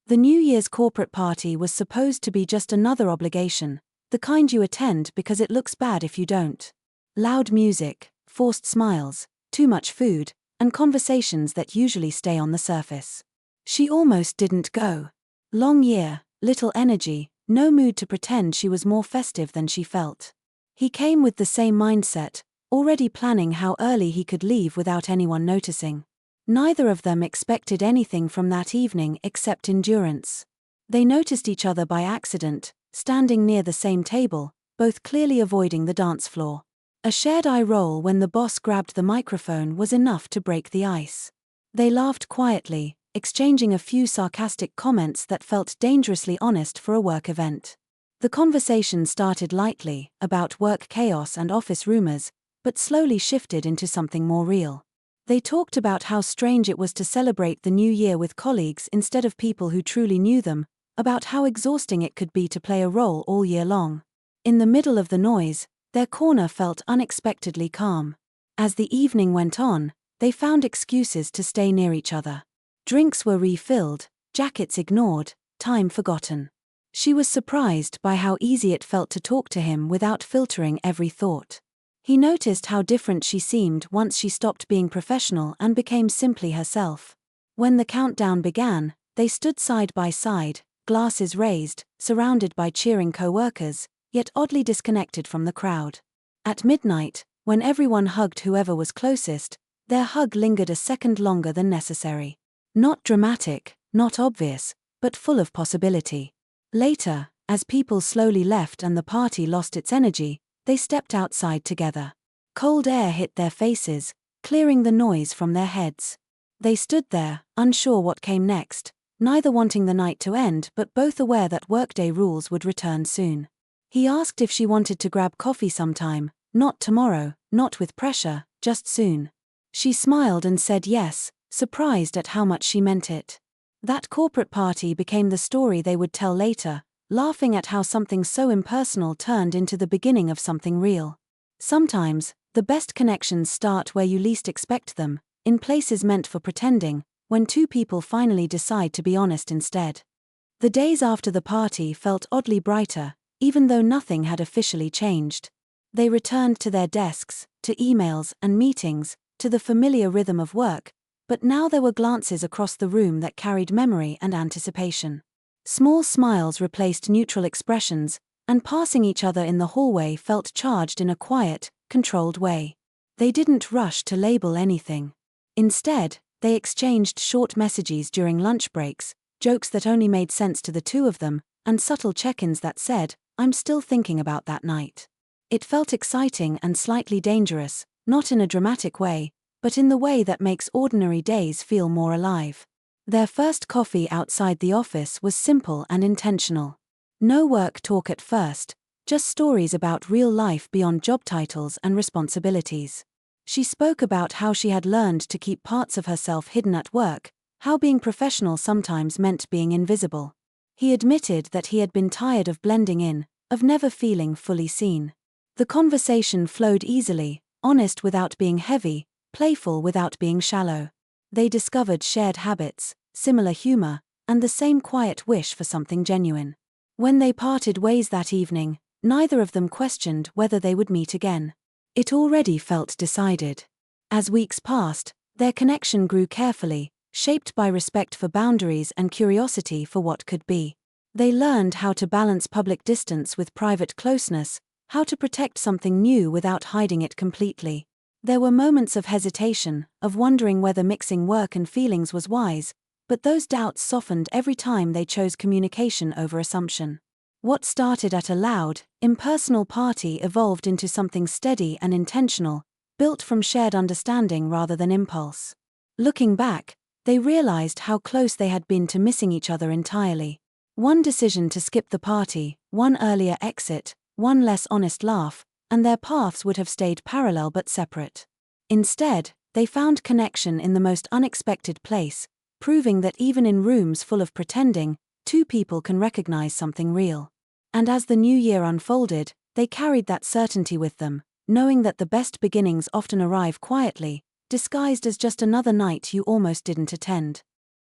The New Year's corporate party was supposed to be just another obligation, the kind you attend because it looks bad if you don't. Loud music, forced smiles, too much food, and conversations that usually stay on the surface. She almost didn't go. Long year, little energy, no mood to pretend she was more festive than she felt. He came with the same mindset, already planning how early he could leave without anyone noticing. Neither of them expected anything from that evening except endurance. They noticed each other by accident, standing near the same table, both clearly avoiding the dance floor. A shared eye roll when the boss grabbed the microphone was enough to break the ice. They laughed quietly, exchanging a few sarcastic comments that felt dangerously honest for a work event. The conversation started lightly, about work chaos and office rumors, but slowly shifted into something more real. They talked about how strange it was to celebrate the new year with colleagues instead of people who truly knew them, about how exhausting it could be to play a role all year long. In the middle of the noise, their corner felt unexpectedly calm. As the evening went on, they found excuses to stay near each other. Drinks were refilled, jackets ignored, time forgotten. She was surprised by how easy it felt to talk to him without filtering every thought. He noticed how different she seemed once she stopped being professional and became simply herself. When the countdown began, they stood side by side, glasses raised, surrounded by cheering co-workers, yet oddly disconnected from the crowd. At midnight, when everyone hugged whoever was closest, their hug lingered a second longer than necessary. Not dramatic, not obvious, but full of possibility. Later, as people slowly left and the party lost its energy, they stepped outside together. Cold air hit their faces, clearing the noise from their heads. They stood there, unsure what came next, neither wanting the night to end but both aware that workday rules would return soon. He asked if she wanted to grab coffee sometime, not tomorrow, not with pressure, just soon. She smiled and said yes, surprised at how much she meant it. That corporate party became the story they would tell later, laughing at how something so impersonal turned into the beginning of something real. Sometimes, the best connections start where you least expect them, in places meant for pretending, when two people finally decide to be honest instead. The days after the party felt oddly brighter, even though nothing had officially changed. They returned to their desks, to emails and meetings, to the familiar rhythm of work, but now there were glances across the room that carried memory and anticipation. Small smiles replaced neutral expressions, and passing each other in the hallway felt charged in a quiet, controlled way. They didn't rush to label anything. Instead, they exchanged short messages during lunch breaks, jokes that only made sense to the two of them, and subtle check-ins that said, "I'm still thinking about that night." It felt exciting and slightly dangerous, not in a dramatic way, but in the way that makes ordinary days feel more alive. Their first coffee outside the office was simple and intentional. No work talk at first, just stories about real life beyond job titles and responsibilities. She spoke about how she had learned to keep parts of herself hidden at work, how being professional sometimes meant being invisible. He admitted that he had been tired of blending in, of never feeling fully seen. The conversation flowed easily, honest without being heavy, playful without being shallow. They discovered shared habits, similar humor, and the same quiet wish for something genuine. When they parted ways that evening, neither of them questioned whether they would meet again. It already felt decided. As weeks passed, their connection grew carefully, shaped by respect for boundaries and curiosity for what could be. They learned how to balance public distance with private closeness, how to protect something new without hiding it completely. There were moments of hesitation, of wondering whether mixing work and feelings was wise, but those doubts softened every time they chose communication over assumption. What started at a loud, impersonal party evolved into something steady and intentional, built from shared understanding rather than impulse. Looking back, they realized how close they had been to missing each other entirely. One decision to skip the party, one earlier exit, one less honest laugh, and their paths would have stayed parallel but separate. Instead, they found connection in the most unexpected place, proving that even in rooms full of pretending, two people can recognize something real. And as the new year unfolded, they carried that certainty with them, knowing that the best beginnings often arrive quietly, disguised as just another night you almost didn't attend.